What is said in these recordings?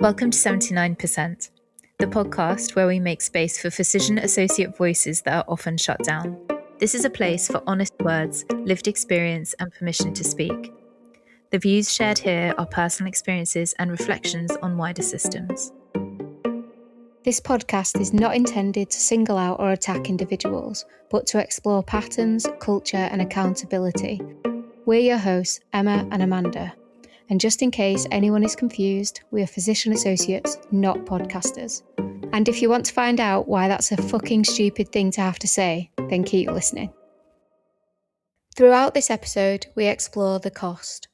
Welcome to 79%, the podcast where we make space for physician associate voices that are often shut down. This is a place for honest words, lived experience, and permission to speak. The views shared here are personal experiences and reflections on wider systems. This podcast is not intended to single out or attack individuals, but to explore patterns, culture, and accountability. We're your hosts, Emma and Amanda. And just in case anyone is confused, we are physician associates, not podcasters. And if you want to find out why that's a fucking stupid thing to have to say, then keep listening. Throughout this episode, we explore the cost.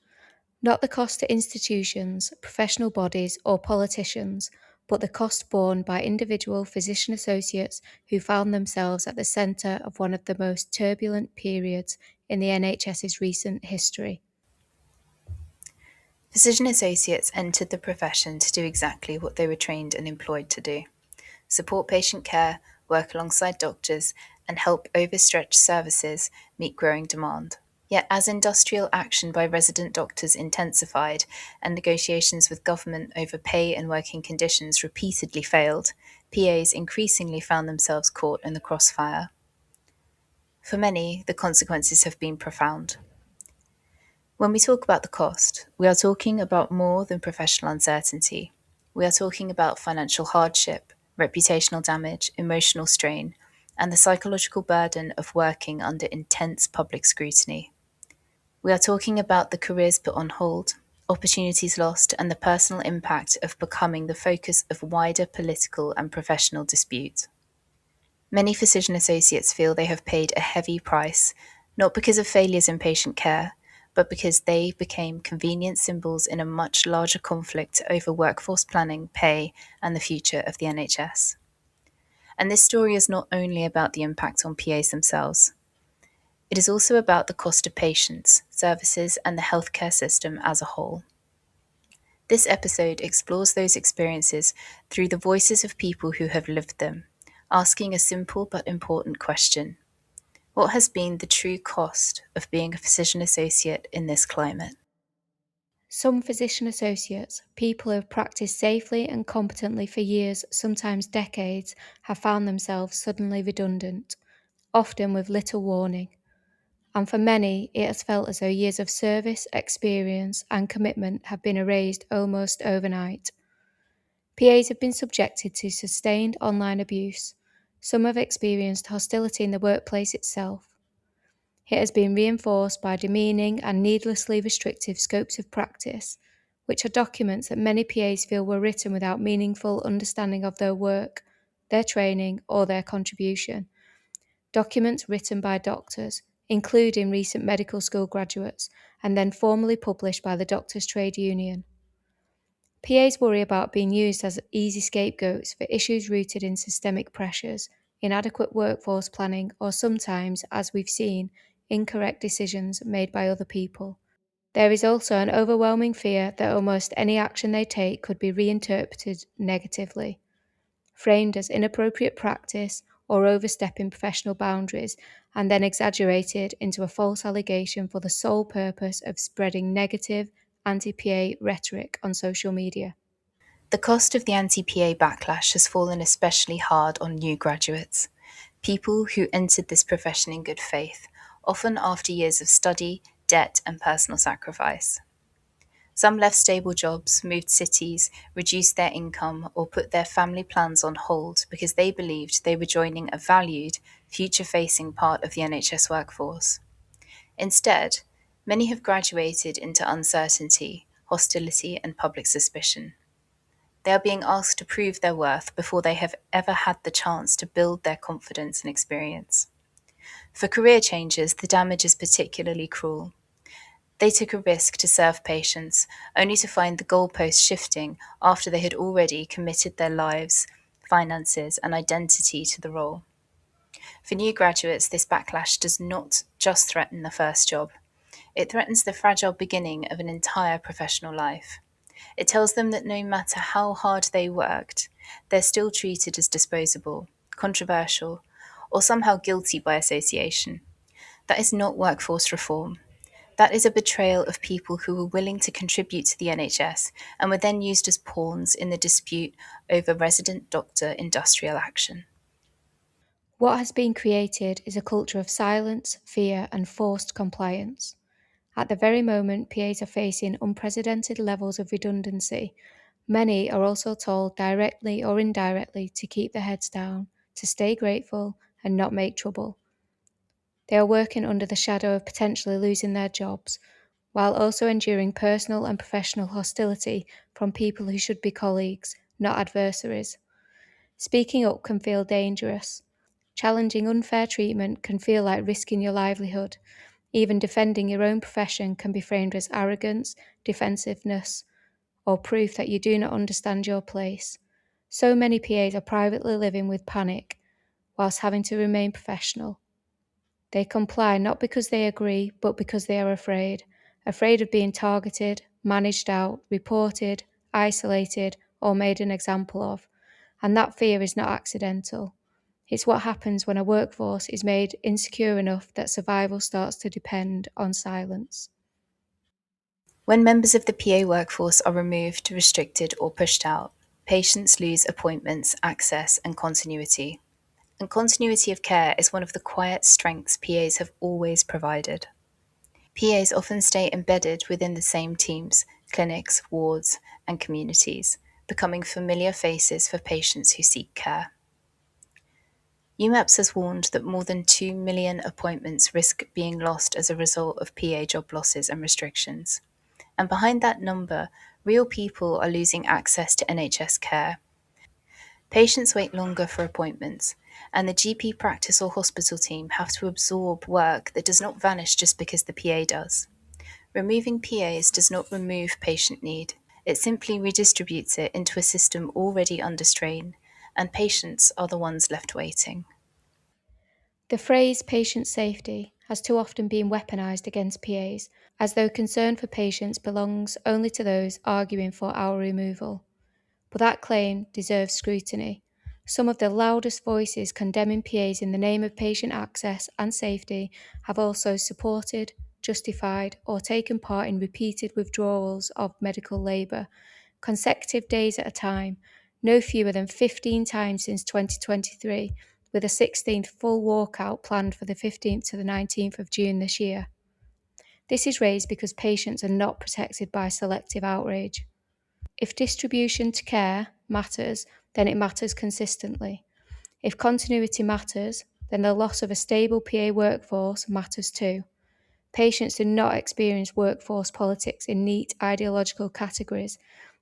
Not the cost to institutions, professional bodies, or politicians, but the cost borne by individual physician associates who found themselves at the centre of one of the most turbulent periods in the NHS's recent history. Physician associates entered the profession to do exactly what they were trained and employed to do: support patient care, work alongside doctors, and help overstretched services meet growing demand. Yet as industrial action by resident doctors intensified and negotiations with government over pay and working conditions repeatedly failed, PAs increasingly found themselves caught in the crossfire. For many, the consequences have been profound. When we talk about the cost, we are talking about more than professional uncertainty. We are talking about financial hardship, reputational damage, emotional strain, and the psychological burden of working under intense public scrutiny. We are talking about the careers put on hold, opportunities lost, and the personal impact of becoming the focus of wider political and professional dispute. Many physician associates feel they have paid a heavy price, not because of failures in patient care, but because they became convenient symbols in a much larger conflict over workforce planning, pay, and the future of the NHS. And this story is not only about the impact on PAs themselves. It is also about the cost of patients, services, and the healthcare system as a whole. This episode explores those experiences through the voices of people who have lived them, asking a simple but important question: what has been the true cost of being a physician associate in this climate? Some physician associates, people who have practiced safely and competently for years, sometimes decades, have found themselves suddenly redundant, often with little warning. And for many, it has felt as though years of service, experience, and commitment have been erased almost overnight. PAs have been subjected to sustained online abuse. Some have experienced hostility in the workplace itself. It has been reinforced by demeaning and needlessly restrictive scopes of practice, which are documents that many PAs feel were written without meaningful understanding of their work, their training, or their contribution. Documents written by doctors, including recent medical school graduates, and then formally published by the Doctors' Trade Union. PAs worry about being used as easy scapegoats for issues rooted in systemic pressures, inadequate workforce planning, or sometimes, as we've seen, incorrect decisions made by other people. There is also an overwhelming fear that almost any action they take could be reinterpreted negatively, framed as inappropriate practice or overstepping professional boundaries, and then exaggerated into a false allegation for the sole purpose of spreading negative, anti-PA rhetoric on social media. The cost of the anti-PA backlash has fallen especially hard on new graduates, people who entered this profession in good faith, often after years of study, debt, and personal sacrifice. Some left stable jobs, moved cities, reduced their income, or put their family plans on hold because they believed they were joining a valued, future-facing part of the NHS workforce. Instead, many have graduated into uncertainty, hostility, and public suspicion. They are being asked to prove their worth before they have ever had the chance to build their confidence and experience. For career changers, the damage is particularly cruel. They took a risk to serve patients, only to find the goalposts shifting after they had already committed their lives, finances, and identity to the role. For new graduates, this backlash does not just threaten the first job. It threatens the fragile beginning of an entire professional life. It tells them that no matter how hard they worked, they're still treated as disposable, controversial, or somehow guilty by association. That is not workforce reform. That is a betrayal of people who were willing to contribute to the NHS and were then used as pawns in the dispute over resident doctor industrial action. What has been created is a culture of silence, fear, and forced compliance. At the very moment PAs are facing unprecedented levels of redundancy, many are also told directly or indirectly to keep their heads down, to stay grateful, and not make trouble. They are working under the shadow of potentially losing their jobs, while also enduring personal and professional hostility from people who should be colleagues, not adversaries. Speaking up can feel dangerous. Challenging unfair treatment can feel like risking your livelihood. Even defending your own profession can be framed as arrogance, defensiveness, or proof that you do not understand your place. So many PAs are privately living with panic whilst having to remain professional. They comply not because they agree, but because they are afraid. Afraid of being targeted, managed out, reported, isolated, or made an example of. And that fear is not accidental. It's what happens when a workforce is made insecure enough that survival starts to depend on silence. When members of the PA workforce are removed, restricted, or pushed out, patients lose appointments, access, and continuity. And continuity of care is one of the quiet strengths PAs have always provided. PAs often stay embedded within the same teams, clinics, wards, and communities, becoming familiar faces for patients who seek care. UMAPS has warned that more than 2 million appointments risk being lost as a result of PA job losses and restrictions. And behind that number, real people are losing access to NHS care. Patients wait longer for appointments, and the GP practice or hospital team have to absorb work that does not vanish just because the PA does. Removing PAs does not remove patient need, it simply redistributes it into a system already under strain, and patients are the ones left waiting. The phrase patient safety has too often been weaponised against PAs, as though concern for patients belongs only to those arguing for our removal. But that claim deserves scrutiny. Some of the loudest voices condemning PAs in the name of patient access and safety have also supported, justified, or taken part in repeated withdrawals of medical labour, consecutive days at a time, no fewer than 15 times since 2023, with a 16th full walkout planned for the 15th to the 19th of June this year. This is raised because patients are not protected by selective outrage. If distribution to care matters, then it matters consistently. If continuity matters, then the loss of a stable PA workforce matters too. Patients do not experience workforce politics in neat ideological categories.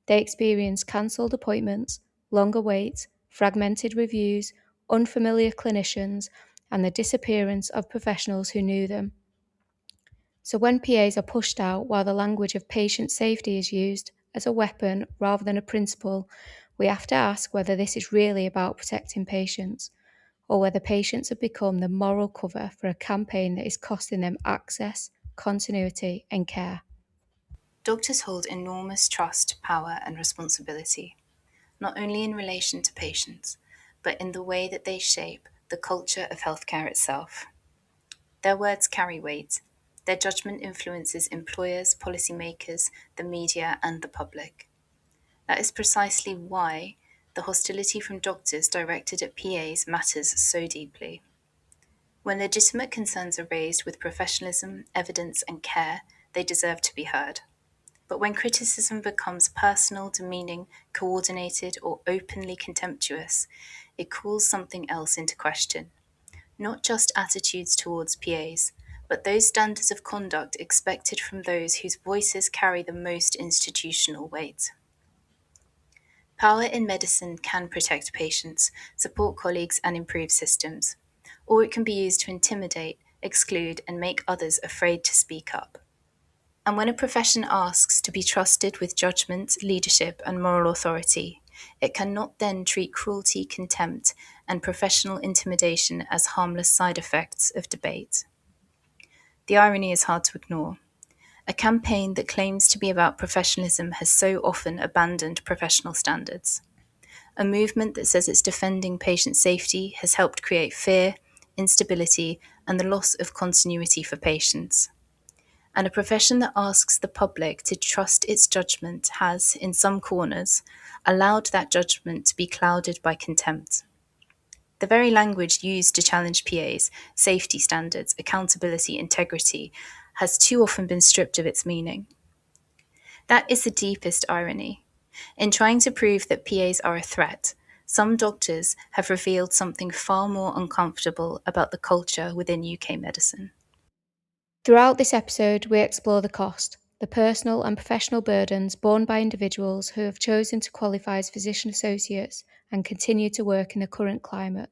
They experience cancelled appointments, longer waits, fragmented reviews, unfamiliar clinicians, and the disappearance of professionals who knew them. So when PAs are pushed out while the language of patient safety is used as a weapon rather than a principle, we have to ask whether this is really about protecting patients, or whether patients have become the moral cover for a campaign that is costing them access, continuity, and care. Doctors hold enormous trust, power, and responsibility, not only in relation to patients, but in the way that they shape the culture of healthcare itself. Their words carry weight. Their judgment influences employers, policymakers, the media, and the public. That is precisely why the hostility from doctors directed at PAs matters so deeply. When legitimate concerns are raised with professionalism, evidence, and care, they deserve to be heard. But when criticism becomes personal, demeaning, coordinated, or openly contemptuous, it calls something else into question. Not just attitudes towards PAs, but those standards of conduct expected from those whose voices carry the most institutional weight. Power in medicine can protect patients, support colleagues, and improve systems, or it can be used to intimidate, exclude, and make others afraid to speak up. And when a profession asks to be trusted with judgment, leadership, and moral authority, it cannot then treat cruelty, contempt, and professional intimidation as harmless side effects of debate. The irony is hard to ignore. A campaign that claims to be about professionalism has so often abandoned professional standards. A movement that says it's defending patient safety has helped create fear, instability, and the loss of continuity for patients. And a profession that asks the public to trust its judgment has, in some corners, allowed that judgment to be clouded by contempt. The very language used to challenge PAs, safety standards, accountability, integrity, has too often been stripped of its meaning. That is the deepest irony. In trying to prove that PAs are a threat, some doctors have revealed something far more uncomfortable about the culture within UK medicine. Throughout this episode, we explore the cost, the personal and professional burdens borne by individuals who have chosen to qualify as physician associates and continue to work in the current climate.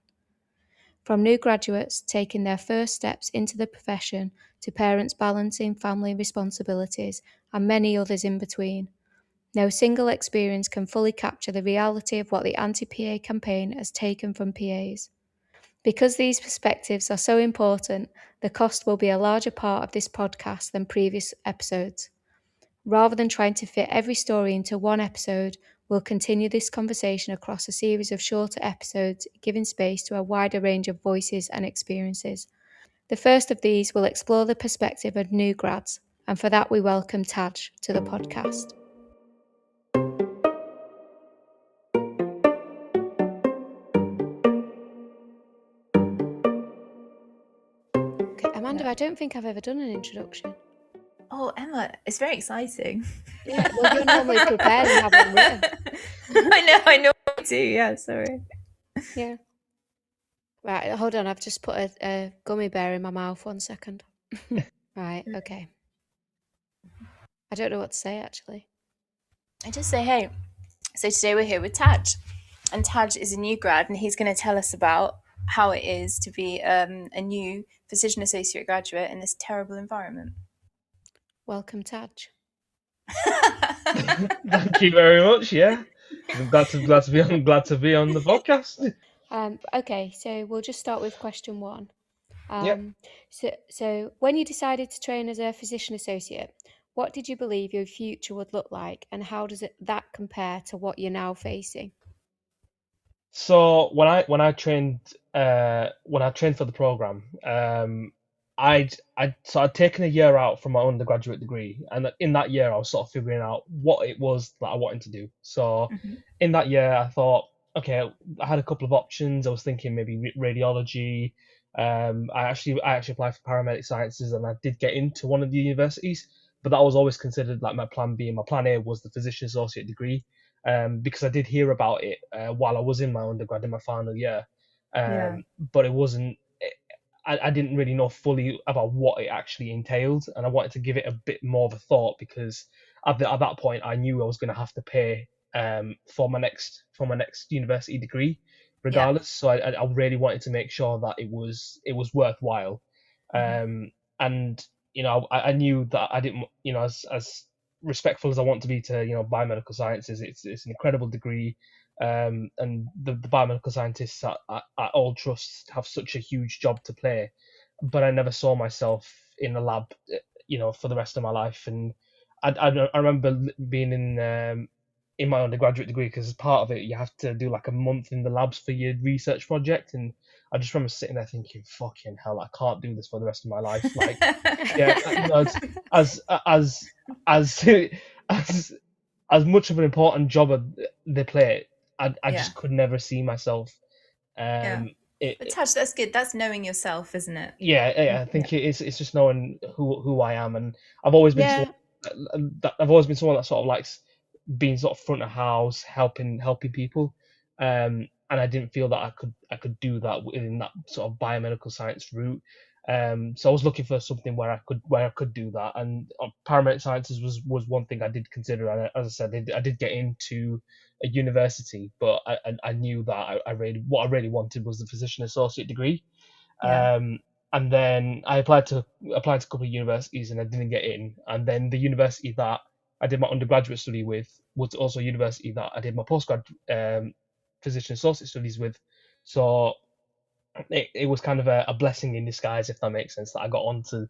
From new graduates taking their first steps into the profession to parents balancing family responsibilities and many others in between, no single experience can fully capture the reality of what the anti-PA campaign has taken from PAs. Because these perspectives are so important, the cost will be a larger part of this podcast than previous episodes. Rather than trying to fit every story into one episode, we'll continue this conversation across a series of shorter episodes, giving space to a wider range of voices and experiences. The first of these will explore the perspective of new grads, and for that we welcome Taj to the podcast. Okay, Amanda, I don't think I've ever done an introduction. Oh, Emma, it's very exciting. Yeah, well, you're normally prepared and have one written. I know you do, yeah, sorry. Yeah. Right, hold on, I've just put a gummy bear in my mouth, 1 second. Right, okay. I don't know what to say, actually. I just say, hey, so today we're here with Taj. And Taj is a new grad, and he's going to tell us about how it is to be a new physician associate graduate in this terrible environment. Welcome, Taj. Thank you very much. Yeah, I'm glad to be on the podcast. Okay, so we'll just start with question 1. Yep. So when you decided to train as a physician associate, what did you believe your future would look like, and how does that compare to what you're now facing? So when I trained for the program, I'd taken a year out from my undergraduate degree, and in that year I was sort of figuring out what it was that I wanted to do. So in that year I thought, okay, I had a couple of options. I was thinking maybe radiology. I actually applied for paramedic sciences, and I did get into one of the universities, but that was always considered like my plan B. And my plan A was the physician associate degree, because I did hear about it while I was in my undergrad in my final year, but it wasn't. I didn't really know fully about what it actually entailed, and I wanted to give it a bit more of a thought because at that point I knew I was going to have to pay for my next university degree, regardless. So I really wanted to make sure that it was worthwhile, and I knew that I didn't, as respectful as I want to be to biomedical sciences, it's an incredible degree, and the biomedical scientists at all trusts have such a huge job to play, but I never saw myself in a lab, for the rest of my life. And I remember being in my undergraduate degree, because as part of it you have to do like a month in the labs for your research project, and I just remember sitting there thinking, fucking hell, I can't do this for the rest of my life. Like, yeah, as as much of an important job they play, I just could never see myself. But Taj, that's good. That's knowing yourself, isn't it? Yeah, I think it's just knowing who I am, and I've always been someone that sort of likes being sort of front of house, helping people, and I didn't feel that I could do that in that sort of biomedical science route. So I was looking for something where I could do that, and paramedic sciences was one thing I did consider. And as I said, I did get into a university, but I knew that what I really wanted was the physician associate degree. And then I applied to a couple of universities, and I didn't get in. And then the university that I did my undergraduate study with was also a university that I did my postgrad physician associate studies with. So it was kind of a blessing in disguise, if that makes sense, that I got onto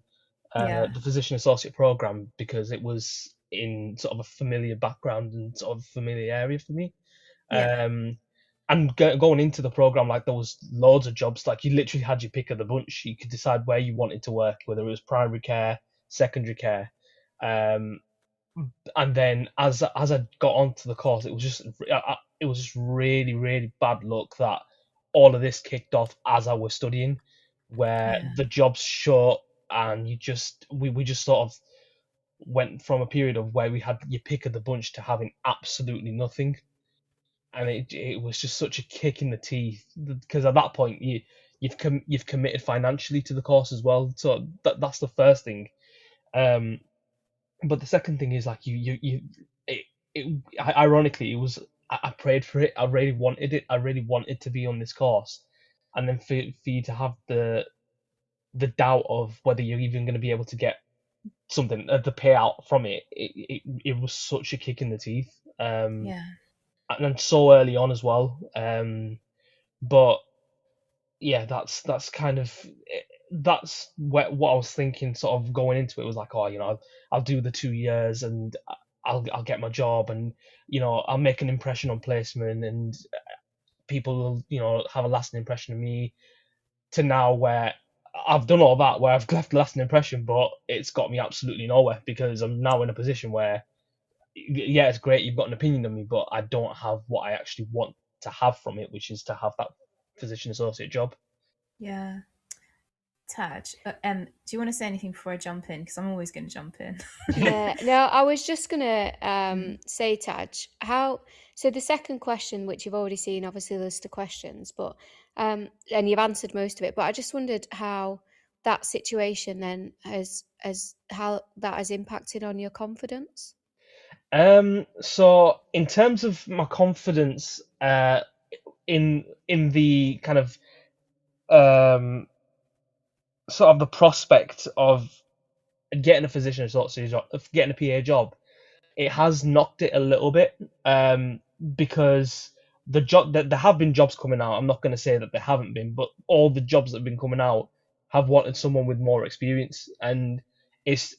the physician associate program, because it was in sort of a familiar background and sort of familiar area for me. And going into the program, like, there was loads of jobs. Like, you literally had your pick of the bunch. You could decide where you wanted to work, whether it was primary care, secondary care. Um, and then as I got onto the course, it was just really really bad luck that all of this kicked off as I was studying, where Yeah. the jobs shut, and we just sort of went from a period of where we had your pick of the bunch to having absolutely nothing, and it was just such a kick in the teeth because at that point you've committed financially to the course as well, so that's the first thing. Um, but the second thing is like it, ironically it was I prayed for it. I really wanted it. I really wanted to be on this course, and then for you to have the doubt of whether you're even going to be able to get something the payout from it was such a kick in the teeth. Yeah. And then so early on as well. But yeah, that's kind of that's what I was thinking. Sort of going into it was like, oh, I'll do the 2 years and I'll get my job, and I'll make an impression on placement, and people will have a lasting impression of me. To now where I've done all that, where I've left a lasting impression, but it's got me absolutely nowhere because I'm now in a position where yeah, it's great you've got an opinion on me, but I don't have what I actually want to have from it, which is to have that physician associate job. Yeah. Taj, do you want to say anything before I jump in? Because I'm always going to jump in. Yeah, no, I was just gonna Mm. say, Taj, so the second question, which you've already seen, obviously a list of questions, but and you've answered most of it, but I just wondered how that situation then has how that has impacted on your confidence. So in terms of my confidence, in the kind of um sort of the prospect of getting a physician associate job, of getting a PA job, it has knocked it a little bit, because the job that there have been jobs coming out. I'm not going to say that there haven't been, but all the jobs that have been coming out have wanted someone with more experience, and it's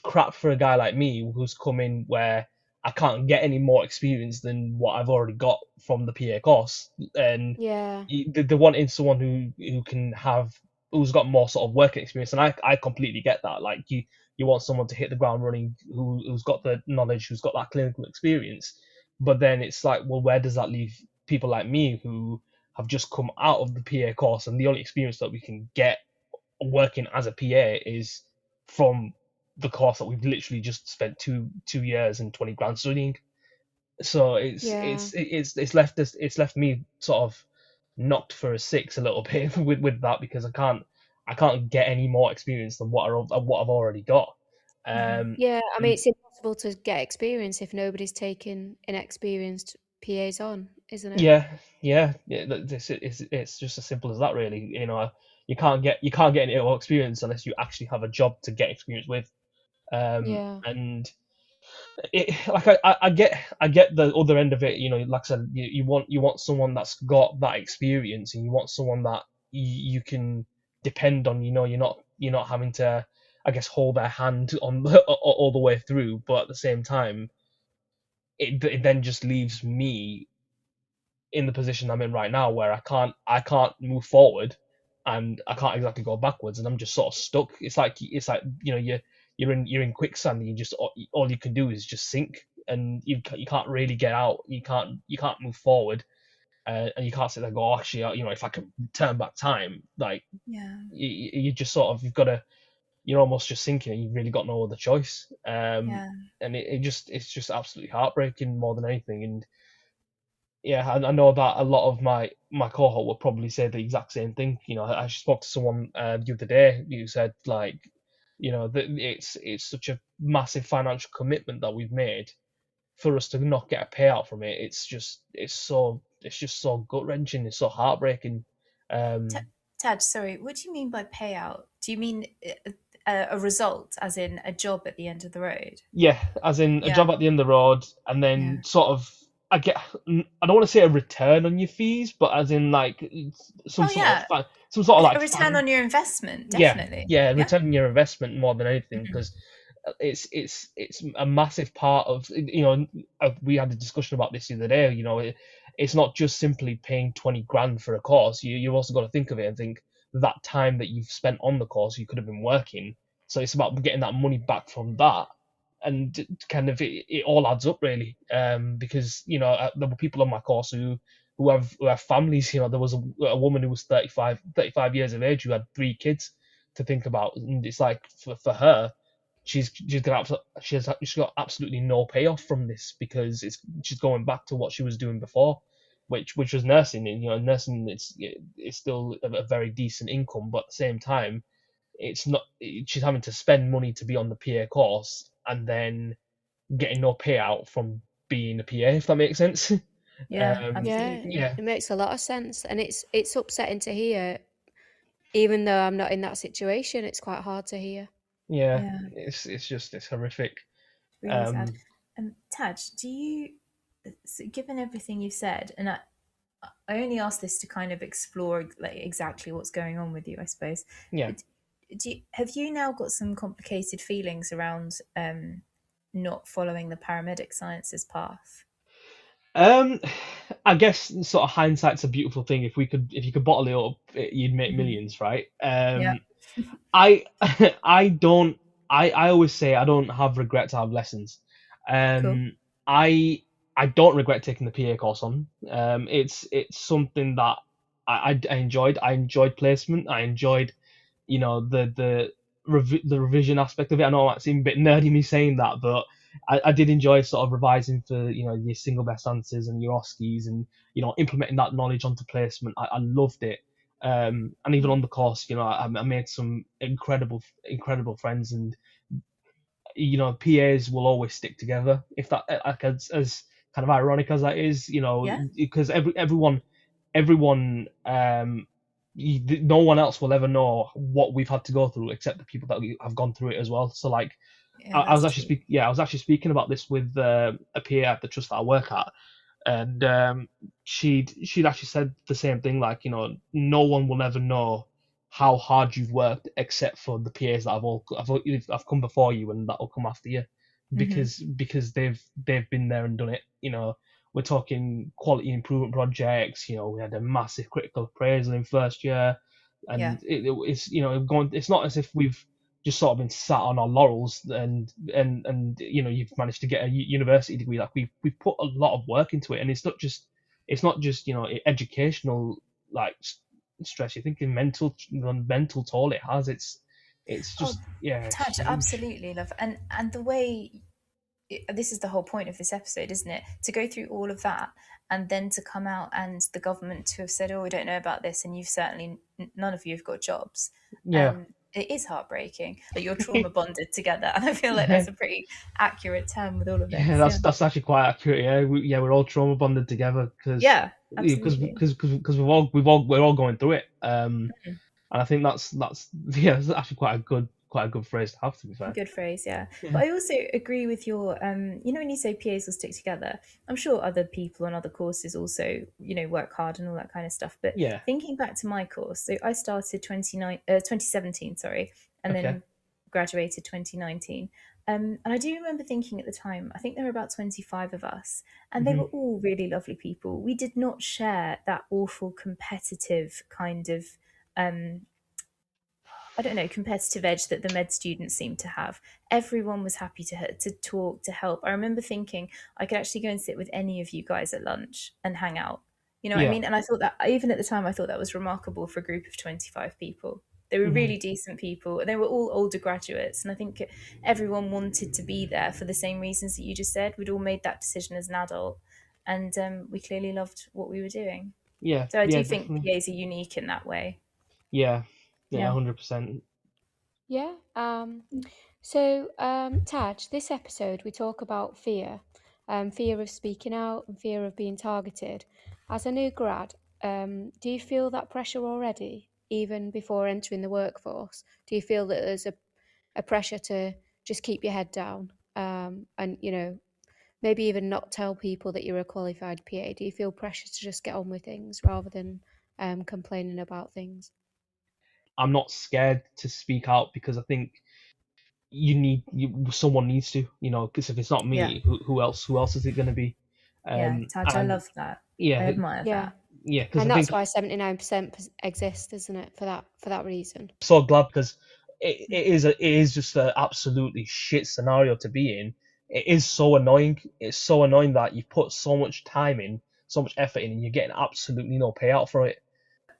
crap for a guy like me who's coming where I can't get any more experience than what I've already got from the PA course, and Yeah, they're wanting someone who can have who's got more sort of working experience, and I completely get that. Like you want someone to hit the ground running who's got the knowledge, who's got that clinical experience. But then it's like, well, where does that leave people like me who have just come out of the PA course, and the only experience that we can get working as a PA is from the course that we've literally just spent two years and 20 grand studying. So yeah. it's left me sort of knocked for a six a little bit with that, because I can't get any more experience than what I've already got. Hmm. Yeah, I mean, And it's impossible to get experience if nobody's taking inexperienced PAs on, isn't it? yeah, yeah, it's just as simple as that, really. You can't get any more experience unless you actually have a job to get experience with. Yeah, And like I get the other end of it. Like I said, you want someone that's got that experience, and you want someone that you can depend on. You're not having to, I guess, hold their hand on all the way through. But at the same time, it then just leaves me in the position I'm in right now, where I can't move forward, and I can't exactly go backwards, and I'm just sort of stuck. It's like you're in quicksand, and you just all you can do is just sink, and you can't really get out. You can't move forward, and you can't sit there and go, oh, actually, if I can turn back time, like Yeah. you just sort of you're almost just sinking, and you've really got no other choice. Yeah. And it's just absolutely heartbreaking more than anything. And yeah, I know that a lot of my cohort will probably say the exact same thing. I spoke to someone the other day who said, like, that it's such a massive financial commitment that we've made for us to not get a payout from it. It's just so gut wrenching. It's so heartbreaking. Ta- Um, Taj, sorry, what do you mean by payout? Do you mean a result, as in a job at the end of the road? Yeah, as in a Yeah. job at the end of the road, and then Yeah. sort of I don't want to say a return on your fees, but as in like Oh, yeah. some sort of A like return on your investment, yeah, definitely. yeah, Yeah. returning your investment more than anything, Mhm. because it's a massive part of we had a discussion about this the other day. It's not just simply paying 20 grand for a course. You've also got to think of it and think that time that you've spent on the course, you could have been working So it's about getting that money back from that, and kind of it all adds up really. Because there were people on my course who have families. There was a woman who was 35 years of age who had 3 kids to think about, and it's like for her, she's got absolutely no payoff from this because she's going back to what she was doing before, which was nursing. And nursing, it's still a very decent income, but at the same time, it's not. She's having to spend money to be on the PA course and then getting no payout from being a PA, if that makes sense. Yeah, Yeah, absolutely. Yeah, it makes a lot of sense, and it's upsetting to hear. Even though I'm not in that situation, it's quite hard to hear. yeah. Yeah, It's horrific. really sad. Um, Taj, given everything you've said, and I only asked this to kind of explore like exactly what's going on with you, I suppose. yeah. But have you now got some complicated feelings around not following the paramedic sciences path? Um, I guess sort of hindsight's a beautiful thing. If you could bottle it up, you'd make Hmm. millions, right? Yeah, I, I don't. I always say I don't have regret to have lessons. cool. I I don't regret taking the PA course on. It's something that I enjoyed. I enjoyed placement. I enjoyed the revision aspect of it. I know it seems a bit nerdy me saying that, but I did enjoy sort of revising for your single best answers and your OSCEs, and implementing that knowledge onto placement. I loved it. And even on the course, I made some incredible friends, and PAs will always stick together. If that, like, as kind of ironic as that is, Yeah. because everyone, no one else will ever know what we've had to go through except the people that have gone through it as well. So like, Yeah, that's true. I was actually speaking about this with a PA at the trust that I work at, and she'd actually said the same thing. Like, no one will ever know how hard you've worked except for the PAs that have come before you and that will come after you, Hmm. because they've been there and done it. We're talking quality improvement projects. We had a massive critical appraisal in first year, Yeah. and it's not as if we've just sort of been sat on our laurels, and you've managed to get a university degree. Like, we've put a lot of work into it, and it's not just educational, like, stress. You're thinking mental toll it has. It's Oh, just, yeah, it's Taj, huge. absolutely, love. And the way this is the whole point of this episode, isn't it? To go through all of that and then to come out and the government to have said, "Oh, we don't know about this," and you've certainly none of you have got jobs. Yeah. It is heartbreaking that you're trauma bonded together, and I feel like Yeah. that's a pretty accurate term with all of Yeah, this. Yeah. that's actually quite accurate. Yeah, we're all trauma bonded together because Yeah, because absolutely. because because we're all going through it. And I think that's yeah, that's actually quite a good phrase to have, to be fair. Good phrase, yeah. Yeah. But I also agree with your, when you say PAs will stick together, I'm sure other people on other courses also, work hard and all that kind of stuff. But Yeah. thinking back to my course, so I started 2017, sorry, and Okay. then graduated 2019. And I do remember thinking at the time, I think there were about 25 of us, and they Hmm. were all really lovely people. We did not share that awful competitive kind of um, I don't know, competitive edge that the med students seem to have. Everyone was happy to talk, to help. I remember thinking I could actually go and sit with any of you guys at lunch and hang out. You know what I Yeah. mean? And I thought that even at the time, I thought that was remarkable for a group of 25 people. They were Hmm. really decent people. They were all older graduates. And I think everyone wanted to be there for the same reasons that you just said. We'd all made that decision as an adult. And we clearly loved what we were doing. Yeah. So I Yeah. do think Definitely. PAs are unique in that way. Yeah. Yeah. Yeah. 100%. Yeah. Taj, this episode we talk about fear, fear of speaking out and fear of being targeted. As a new grad, do you feel that pressure already, even before entering the workforce? Do you feel that there's a pressure to just keep your head down, and maybe even not tell people that you're a qualified PA? Do you feel pressure to just get on with things rather than complaining about things? I'm not scared to speak out because I think someone needs to, because if it's not Yeah. me, who else is it going to be? Yeah, Taj, I And love that. I yeah, admire Yeah. that. yeah, because I And that's think why 79% exists, isn't it? For that reason. so glad because it is just an absolutely shit scenario to be in. It is so annoying. It's so annoying that you put so much time in, so much effort in, and you're getting absolutely no payout for it.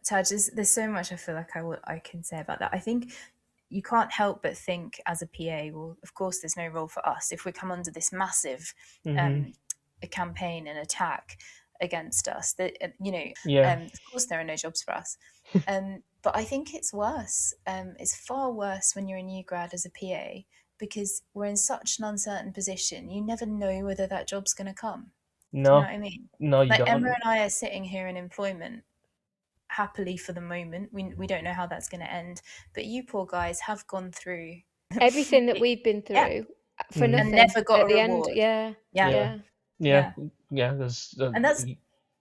Taj, there's so much I feel like I can say about that. I think you can't help but think as a PA, well, of course, there's no role for us if we come under this massive Hmm. um, a campaign and attack against us. That Yeah. of course, there are no jobs for us. But I think it's worse. It's far worse when you're a new grad as a PA because we're in such an uncertain position. You never know whether that job's going to come. Do you know No, what I mean? no, you Like Emma don't. and I are sitting here in employment happily for the moment. We don't know how that's going to end, but you poor guys have gone through, Everything that we've been yeah, through for Mm. and nothing never got at a the end. reward. Yeah, Yeah, Yeah, yeah, yeah, yeah, yeah. There's and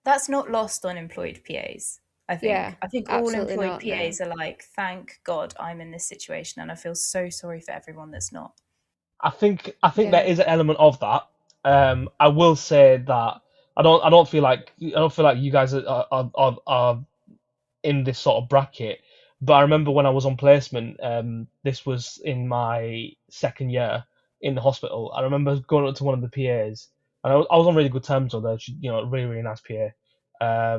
that's not lost on employed PAs. I yeah. think. I think all Absolutely employed not. No. PAs are like, thank God I'm in this situation, and I feel so sorry for everyone that's not. I think there Yeah, is an element of that. I will say that I don't feel like you guys are in this sort of bracket. But I remember when I was on placement, this was in my second year in the hospital. I remember going up to one of the PAs, and I was on really good terms with her. She, really really nice PA.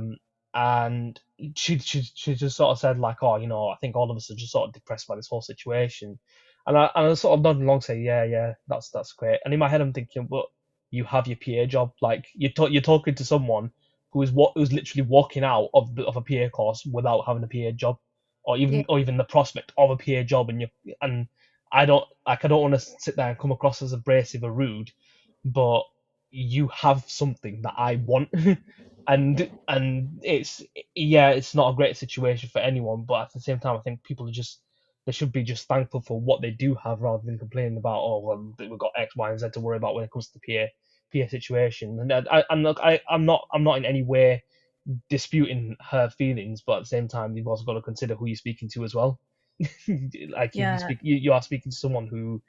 And she just sort of said like, oh, I think all of us are just sort of depressed by this whole situation. And I sort of nodded along, say, yeah, yeah, that's great. And in my head, I'm thinking, but you have your PA job, like you're talking to someone who's literally walking out of a PA course without having a PA job, or yeah, even the prospect of a PA job, and I don't want to sit there and come across as abrasive or rude, but you have something that I want, and it's not a great situation for anyone, but at the same time I think people they should be just thankful for what they do have rather than complaining about, oh well, we've got X, Y, and Z to worry about when it comes to PA situation. And I'm not in any way disputing her feelings, but at the same time, you've also got to consider who you're speaking to as well. Like Yeah, you are speaking to someone who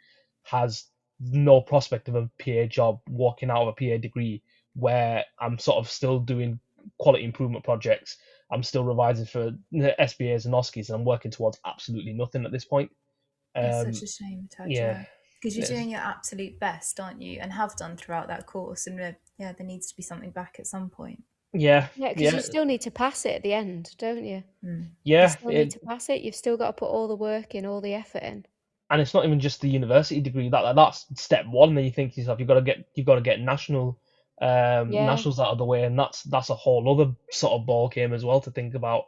has no prospect of a PA job, walking out of a PA degree, where I'm sort of still doing quality improvement projects. I'm still revising for SBAs and OSCEs, and I'm working towards absolutely nothing at this point. it's such Um, a shame, Taj. yeah, Yeah, because you're it's, doing your absolute best, aren't you, and have done throughout that course. And yeah, there needs to be something back at some point. yeah, yeah. Because you yeah, still need to pass it at the end, don't you? Mm. You yeah. still need to pass it. You've still got to put all the work in, all the effort in. And it's not even just the university degree. That's step one. Then you think to yourself, you've got to get Yeah. nationals out of the way, and that's a whole other sort of ball game as well to think about.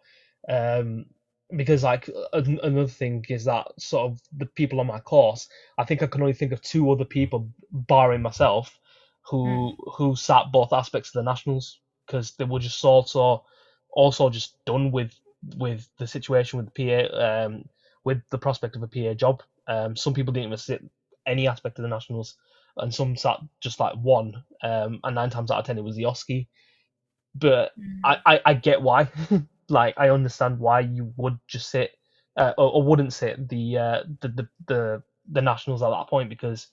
Um, because like another thing is that sort of the people on my course, I think I can only think of two other people, barring myself, Mm. who sat both aspects of the nationals because they were just also just done with the situation with the PA, with the prospect of a PA job. Some people didn't even sit any aspect of the nationals, and some sat just like one. And 9 times out of 10, it was the OSCE. But I, Mm. I get why. Like I understand why you would just sit, or wouldn't sit the nationals at that point, because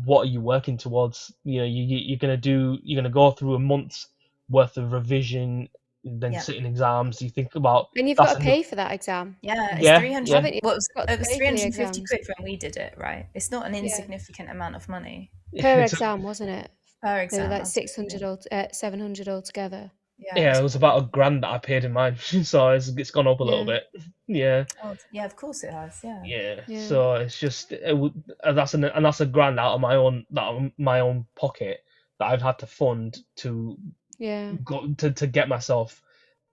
what are you working towards? You're gonna go through a month's worth of revision, then Yeah. sitting exams. You think about And you've got that's to enough. pay for that exam, Yeah, it's Yeah, 300. yeah. haven't you? What You've got it to was pay for the 350 exams. quid when we did it, right? It's not an Yeah. insignificant amount of money Per It's exam, wasn't it? per They were exam, like 600 absolutely. 700 altogether. Yeah, it Yeah, was it was quite. about a grand that I paid in mine, so it's gone up a little Yeah. bit. Yeah, Oh, yeah, of course it has. Yeah. yeah. Yeah. So it's just that's a grand out of my own pocket that I've had to fund to Yeah. go to get myself,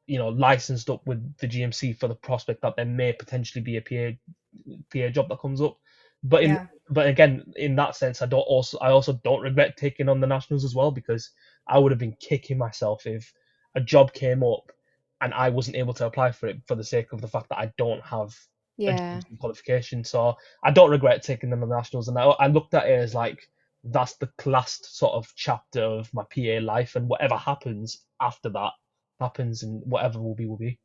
licensed up with the GMC for the prospect that there may potentially be a PA job that comes up. But in Yeah. but again, in that sense, I also don't regret taking on the nationals as well, because I would have been kicking myself if a job came up and I wasn't able to apply for it for the sake of the fact that I don't have a Yeah. GMC qualification. So I don't regret taking them on the nationals, and I looked at it as like that's the last sort of chapter of my PA life, and whatever happens after that happens, and whatever will be will be.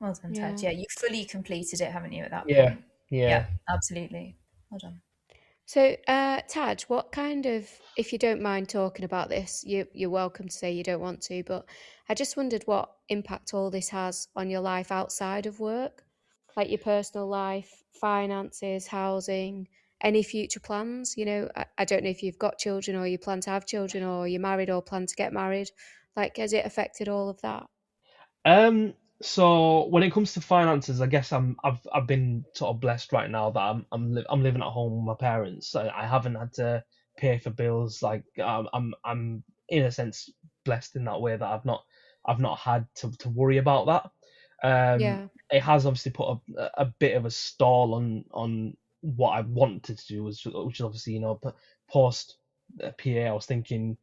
Well done, Tad. Yeah. Yeah, you fully completed it, haven't you, at that Yeah, point? Yeah, yeah. absolutely. Well done. So, Taj, what kind of, if you don't mind talking about this, you're welcome to say you don't want to, but I just wondered what impact all this has on your life outside of work. like your personal life, finances, housing, any future plans? You know, I don't know if you've got children or you plan to have children or you're married or plan to get married. Like, has it affected all of that? So when it comes to finances, I guess I've been sort of blessed right now that I'm living at home with my parents. I haven't had to pay for bills. Like I'm in a sense blessed in that way that I've not had to worry about that. Yeah, It has obviously put a bit of a stall on what I wanted to do, which is obviously post PA. I was thinking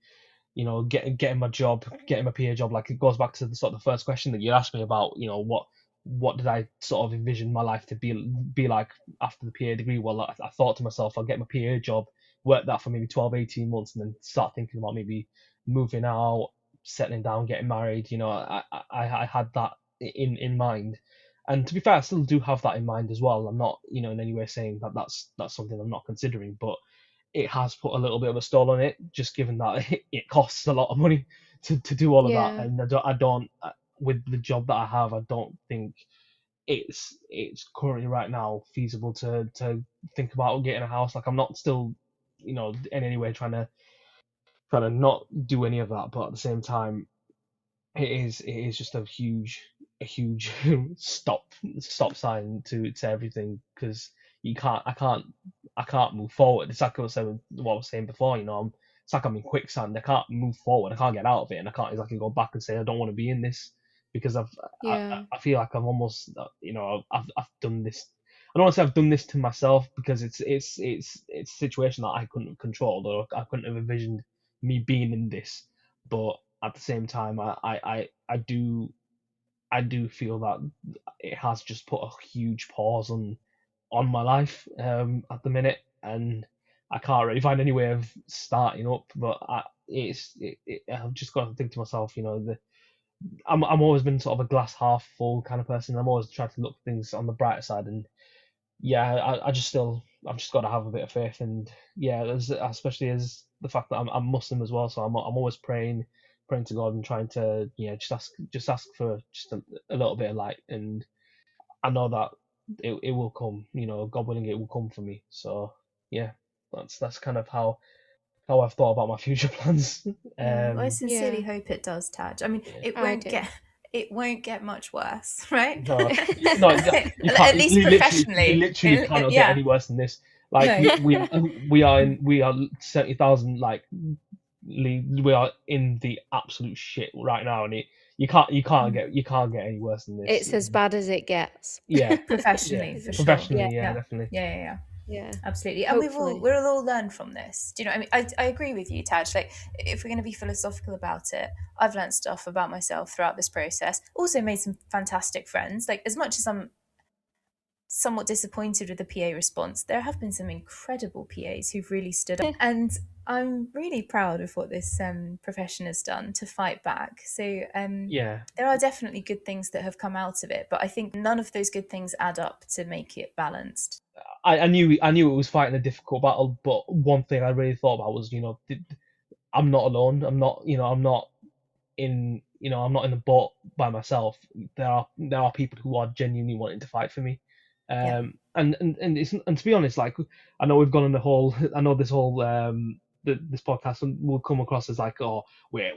getting my job, getting my PA job, like it goes back to the sort of the first question that you asked me about, what did I sort of envision my life to be like after the PA degree? Well, I thought to myself, I'll get my PA job, work that for maybe 12, 18 months, and then start thinking about maybe moving out, settling down, getting married. I had that in mind. And to be fair, I still do have that in mind as well. I'm not, in any way saying that that's something I'm not considering, but it has put a little bit of a stall on it, just given that it costs a lot of money to do all of that. yeah, And I don't with the job that I have, I don't think it's currently right now feasible to think about getting a house. Like I'm not still, in any way trying to not do any of that, but at the same time, it is just a huge stop sign to everything, because you can't I can't move forward. It's like what I was saying before. It's like I'm in quicksand. I can't move forward. I can't get out of it, and I can't exactly go back and say I don't want to be in this, because I, yeah, I feel like I've almost I've done this. I don't want to say I've done this to myself, because it's a situation that I couldn't have controlled, or I couldn't have envisioned me being in this. But at the same time, I do feel that it has just put a huge pause on my life at the minute, and I can't really find any way of starting up. But I've just got to think to myself, I'm always been sort of a glass half full kind of person. I'm always trying to look things on the brighter side, and yeah, I've just got to have a bit of faith, and yeah, especially as the fact that I'm Muslim as well, so I'm always praying to God and trying to just ask for just a little bit of light, and I know that it will come, God willing, it will come for me. So yeah, that's kind of how I've thought about my future plans. Yeah, well, I um sincerely yeah. hope it does, Taj. I mean, yeah. it I won't do. get it won't get much worse, right? No, no, you can't. At least You professionally. literally cannot get Yeah, any worse than this. Like no. we are 70,000, like we are in the absolute shit right now, and you can't get any worse than this. It's as bad as it gets. Yeah, yeah, Professionally, for sure. Yeah, professionally, yeah, Yeah, definitely. yeah, yeah, yeah. yeah. Absolutely. And Hopefully. we'll all learn from this. Do you know what I mean? I agree with you, Taj. Like, if we're going to be philosophical about it, I've learned stuff about myself throughout this process. Also made some fantastic friends. Like, as much as I'm somewhat disappointed with the PA response, there have been some incredible PAs who've really stood up. And I'm really proud of what this profession has done to fight back. So Yeah, there are definitely good things that have come out of it, but I think none of those good things add up to make it balanced. I knew it was fighting a difficult battle, but one thing I really thought about was, I'm not alone. I'm not in the boat by myself. There are people who are genuinely wanting to fight for me. Yeah, And to be honest, like, I know we've gone on the whole I know this whole this podcast will come across as like, oh, we're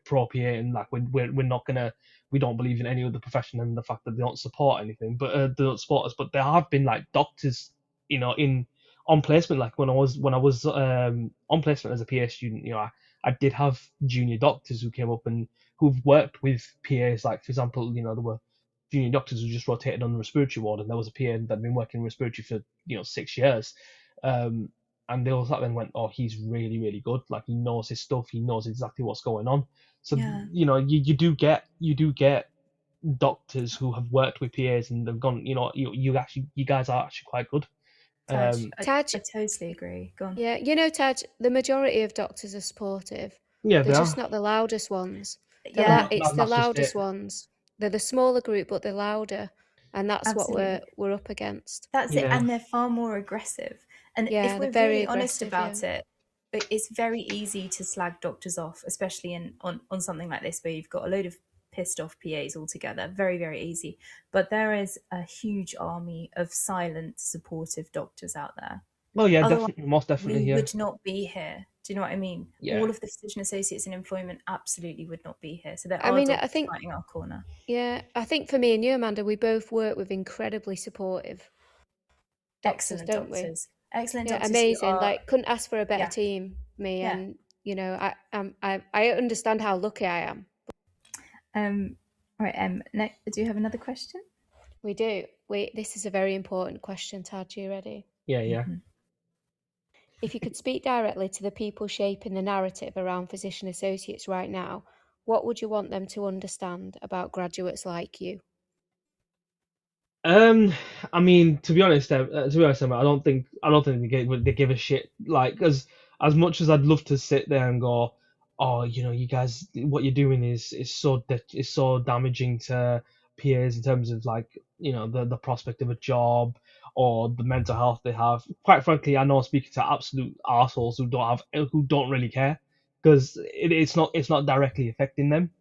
pro PA, and like we're not gonna, we don't believe in any other profession, and the fact that they don't support anything, but they don't support us. But there have been like doctors, in on placement, like when I was on placement as a PA student, I did have junior doctors who came up and who've worked with PAs. Like, for example, there were junior doctors who just rotated on the respiratory ward, and there was a PA that had been working in respiratory for 6 years. Um, and they all sat there and went, "Oh, he's really, really good. Like, he knows his stuff. He knows exactly what's going on." So yeah. you do get doctors who have worked with PAs, and they've gone, you guys are actually quite good. Taj, Um, Taj, I totally agree. Go on. yeah, Taj, the majority of doctors are supportive. yeah, They're they just are. not the loudest ones. Yeah, It's the That's just it. loudest ones. They're the smaller group, but they're louder, and that's what we're absolutely. we're up against. That's it. Yeah, And they're far more aggressive. And if Yeah, they're we're very really honest aggressive. Yeah, about it, it's very easy to slag doctors off, especially on something like this where you've got a load of pissed off PAs altogether. Very, very easy. But there is a huge army of silent, supportive doctors out there. Well, yeah, Otherwise, definitely, most definitely, we yeah, would not be here. Do you know what I mean? yeah. All of the physician associates in employment absolutely would not be here. So there I are mean, I doctors think, fighting our corner. yeah, I think for me and you, Amanda, we both work with incredibly supportive doctors, Excellent don't we? doctors. Excellent Yeah, doctors who amazing. are, Like, couldn't ask for a better yeah, team, me. yeah. And I understand how lucky I am. All right, do you have another question? We do. This is a very important question, Tad. You ready? Yeah, yeah. Mhm. If you could speak directly to the people shaping the narrative around physician associates right now, what would you want them to understand about graduates like you? Um, I mean, Emma, I don't think they give a shit. Like, as much as I'd love to sit there and go, oh, you guys, what you're doing is so damaging to peers in terms of, like, the prospect of a job or the mental health they have. Quite frankly, I know I'm speaking to absolute assholes who don't really care, because it's not directly affecting them.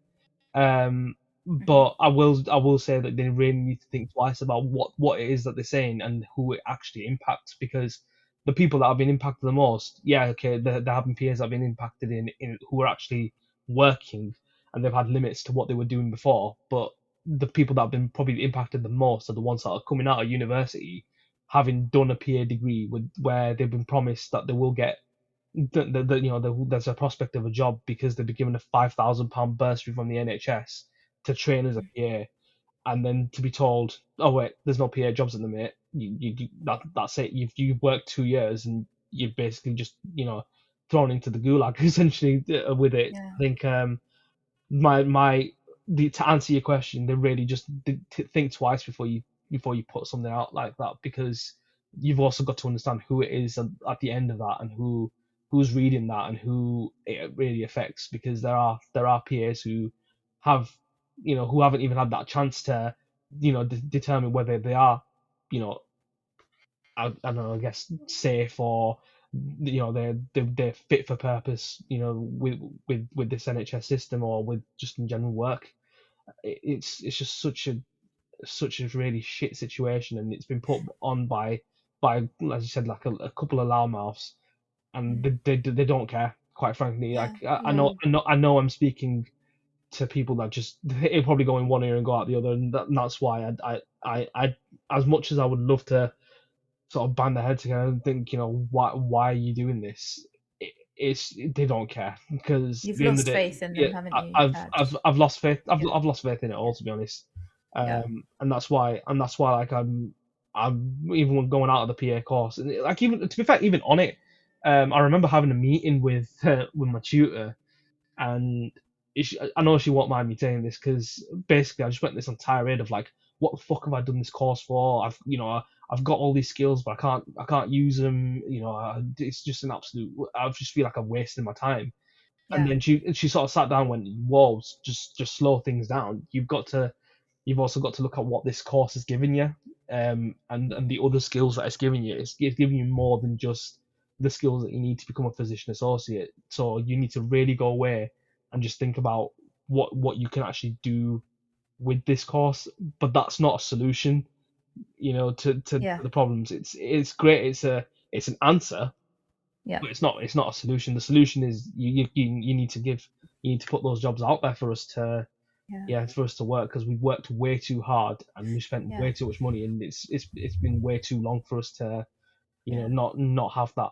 Um, Mhm. but I will say that they really need to think twice about what it is that they're saying and who it actually impacts, because the people that have been impacted the most, yeah, okay, there have been peers that have been impacted in who are actually working, and they've had limits to what they were doing before. But the people that have been probably impacted the most are the ones that are coming out of university, having done a PA degree where they've been promised that they will get there's a prospect of a job because they've been given a £5,000 bursary from the NHS to train as a PA, and then to be told, oh wait, there's no PA jobs at the minute. That's it. You've worked 2 years and you've basically just thrown into the gulag essentially with it. Yeah. I think my to answer your question, they really just think twice before you put something out like that, because you've also got to understand who it is at the end of that, and who's reading that and who it really affects, because there are PAs who have who haven't even had that chance to determine whether they are you know I don't know, I guess safe, or they're fit for purpose, with this NHS system, or with just in general work. It's just such a really shit situation, and it's been put on by as you said, like a couple of loudmouths, and Mm. they don't care. Quite frankly, Yeah. like I know No. I know I know I'm speaking to people that just it'll probably go in one ear and go out the other, and that's why I as much as I would love to sort of bang their head together and think, why are you doing this? They don't care, because at You've the end of lost the day, faith in yeah, them, haven't I, you, I've Dad? I've I've lost faith. Yeah. I've lost faith in it all, to be honest. Yeah. And that's why like I'm even going out of the PA course, and like, even to be fair, even on it, I remember having a meeting with my tutor, and I know she won't mind me saying this, because basically I just went this on tirade of, like, what the fuck have I done this course for? I've got all these skills, but I can't use them. It's just an absolute. I just feel like I'm wasting my time. And Yeah. then she sort of sat down and went, whoa, just slow things down. You've also got to look at what this course has given you, and the other skills that it's giving you. It's giving you more than just the skills that you need to become a physician associate. So you need to really go away and just think about what you can actually do with this course. But that's not a solution, to Yeah. the problems. It's great. It's an answer, Yeah. but it's not a solution. The solution is you need to put those jobs out there for us to, Yeah. yeah, for us to work, because we've worked way too hard and we spent Yeah. way too much money, and it's been way too long for us to Yeah. not have that.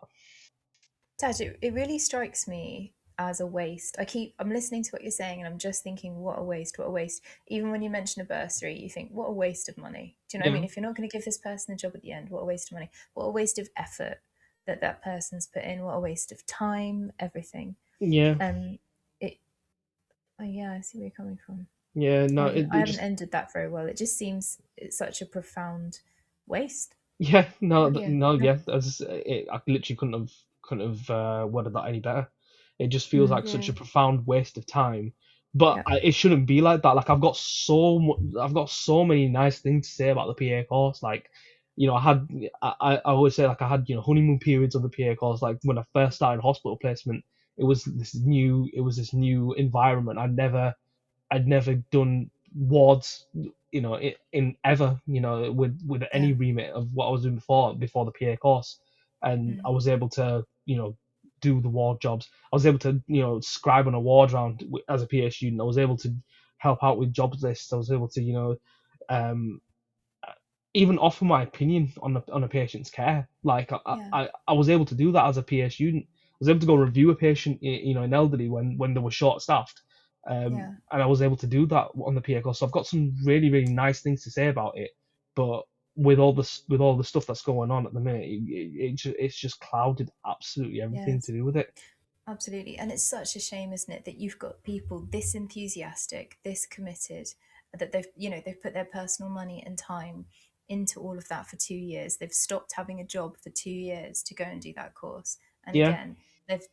Dad, it really strikes me as a waste. I'm listening to what you're saying and I'm just thinking, what a waste, what a waste. Even when you mention a bursary, you think, what a waste of money. Do you know what I Yeah, mean? If you're not going to give this person a job at the end, what a waste of money. What a waste of effort that person's put in. What a waste of time, everything. yeah, Um, it. Oh yeah, I see where you're coming from. yeah. No, I it haven't just ended that very well. It just seems it's such a profound waste. yeah, no, Yeah. no, Yeah. yeah. I literally couldn't have worded that any better. It just feels Mm. like such Yeah. a profound waste of time. But Yeah. it shouldn't be like that. Like, I've got so many nice things to say about the PA course. Like, I always say, like, I had honeymoon periods of the PA course. Like, when I first started hospital placement, it was this new environment. I'd never done wards, in ever, with any Yeah. remit of what I was doing before the PA course, and I was able to, do the ward jobs. I was able to, scribe on a ward round as a PA student. I was able to help out with jobs lists. I was able to, um, even offer my opinion on a patient's care. Like Yeah. I was able to do that as a PA student. I was able to go review a patient, an elderly when they were short staffed, Yeah. and I was able to do that on the PA course. So I've got some really really nice things to say about it, but with all the stuff that's going on at the minute, it's just clouded absolutely everything Yes. to do with it. Absolutely. And it's such a shame, isn't it, that you've got people this enthusiastic, this committed, that they've put their personal money and time into all of that for 2 years. They've stopped having a job for 2 years to go and do that course. And Yeah, again,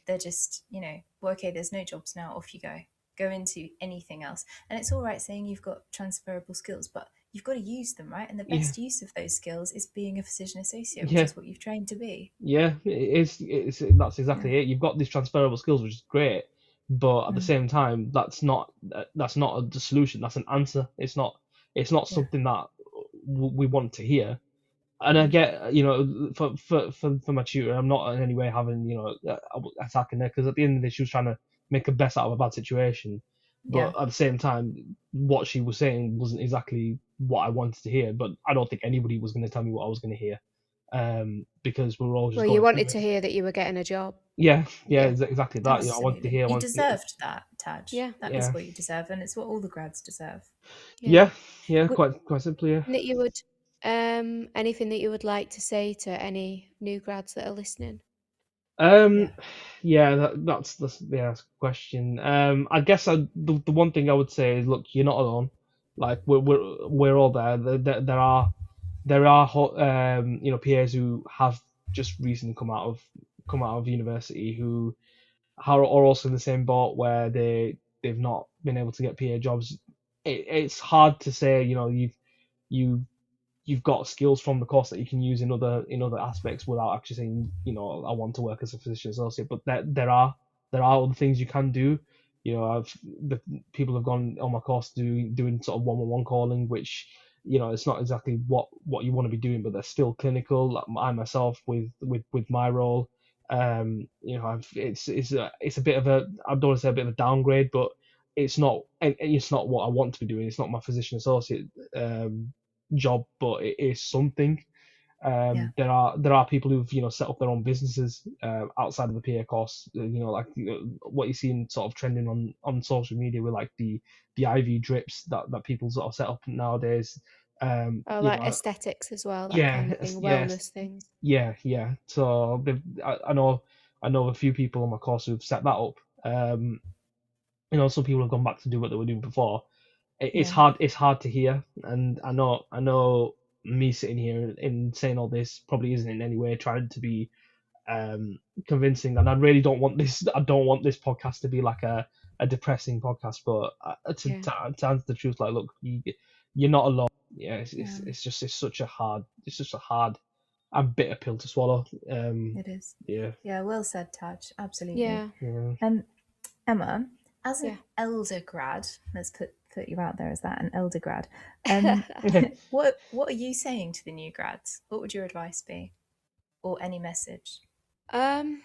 they're just, well, okay, there's no jobs now, off you go. Go into anything else. And it's all right saying you've got transferable skills, but you've got to use them, right? And the yeah, best use of those skills is being a physician associate, which yeah. is what you've trained to be. Yeah, that's Yeah. exactly it. You've got these transferable skills, which is great, but at the Mm. same time, that's not a solution. That's an answer. It's not Yeah. something that we want to hear. And I Mm. get, for my tutor, I'm not in any way having, attacking her, because at the end of the day, she was trying to make the best out of a bad situation. Yeah. But at the same time, what she was saying wasn't exactly what I wanted to hear. But I don't think anybody was going to tell me what I was going to hear, because we were all just Well, you going through wanted it. to hear that you were getting a job. Yeah, yeah, Yeah. exactly that. I wanted to Absolutely. hear, I You wanted to, deserved that, Taj. Yeah, That is yeah, what you deserve, and it's what all the grads deserve. yeah. yeah, yeah, Would quite simply, yeah. that you would anything that you would like to say to any new grads that are listening? Um, Yeah. yeah, that's a good question. I guess the one thing I would say is, look, you're not alone. Like we're all there. There are PAs who have just recently come out of university who are also in the same boat where they've not been able to get PA jobs. It's hard to say, you you've got skills from the course that you can use in other aspects without actually saying, I want to work as a physician associate. But there are other things you can do. The people have gone on my course doing sort of one-on-one calling, which, it's not exactly what you want to be doing, but they're still clinical. Like I myself with my role, it's a bit of a, I don't want to say a bit of a downgrade, but it's not what I want to be doing. It's not my physician associate job, but it is something. Yeah. There are people who've set up their own businesses outside of the PA course. Like what you see in sort of trending on social media with like the IV drips that people sort of set up nowadays. Or like aesthetics as well, that Yeah, kind of thing, yes, wellness things. yeah, yeah. So I know a few people on my course who've set that up. Some people have gone back to do what they were doing before. It's Yeah. hard to hear, and I know me sitting here and saying all this probably isn't in any way trying to be convincing, and I really don't want this podcast to be like a depressing podcast, but Yeah. to answer the truth, like, look, you're not alone. Yeah, it's, Yeah. it's it's just it's such a hard and bitter pill to swallow. It is. Yeah, Yeah. Well said, Taj. Absolutely. Yeah. yeah. Emma, as Yeah. an elder grad, let's put you out there as that, an elder grad. What are you saying to the new grads? What would your advice be, or any message? um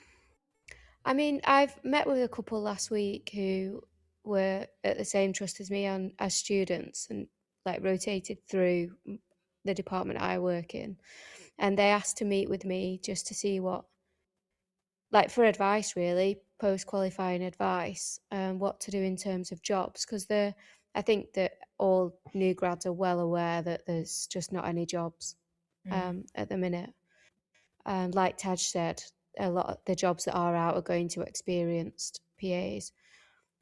I mean, I've met with a couple last week who were at the same trust as me on as students and like rotated through the department I work in. And they asked to meet with me just to see what, like, for advice, really, post qualifying advice, what to do in terms of jobs. Because I think that all new grads are well aware that there's just not any jobs Mm. at the minute. Like Taj said, a lot of the jobs that are out are going to experienced PAs.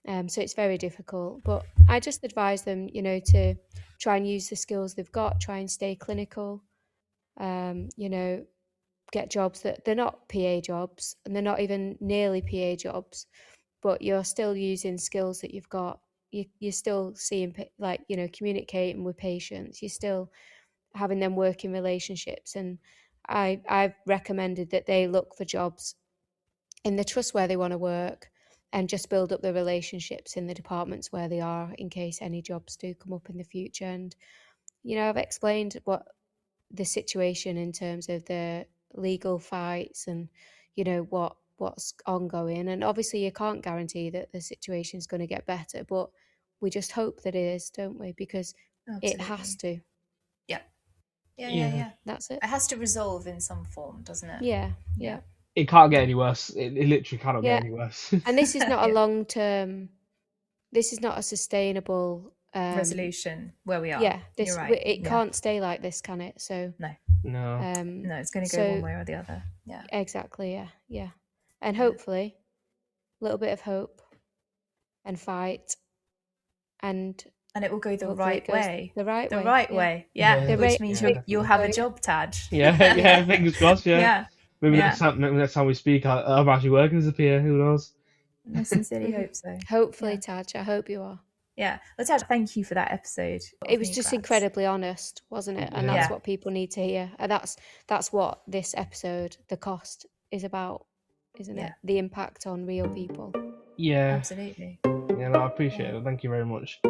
So it's very difficult. But I just advise them, to try and use the skills they've got, try and stay clinical, um, you know, get jobs that they're not PA jobs and they're not even nearly PA jobs, but you're still using skills that you've got. You're still seeing, like, communicating with patients. You're still having them working relationships. And I've recommended that they look for jobs in the trust where they want to work, and just build up the relationships in the departments where they are in case any jobs do come up in the future. And, you know, I've explained what the situation in terms of the legal fights and, you know, what's ongoing. And obviously you can't guarantee that the situation is going to get better, but we just hope that it is, don't we? Because it has to. Yeah. That's it. It has to resolve in some form, doesn't it? Yeah. It can't get any worse. It literally cannot get any worse. And this is not a long-term, this is not a sustainable resolution where we are. Yeah, You're right. It can't stay like this, can it? So no, it's going to go one way or the other. Yeah, exactly. Yeah, and hopefully, a little bit of hope and fight, and it will go the right way. The right way. Yeah, which means you'll have a job, Taj. Yeah. Fingers crossed. Yeah. Maybe next time we speak, I'm actually working as a peer. Who knows? I sincerely hope so. Hopefully, Taj. I hope you are. Yeah. Well, Taj, thank you for that episode. It was just incredibly honest, wasn't it? And that's what people need to hear. And that's what this episode, The Cost, is about, isn't it? The impact on real people. Yeah. Absolutely. Yeah, no, I appreciate it. Thank you very much.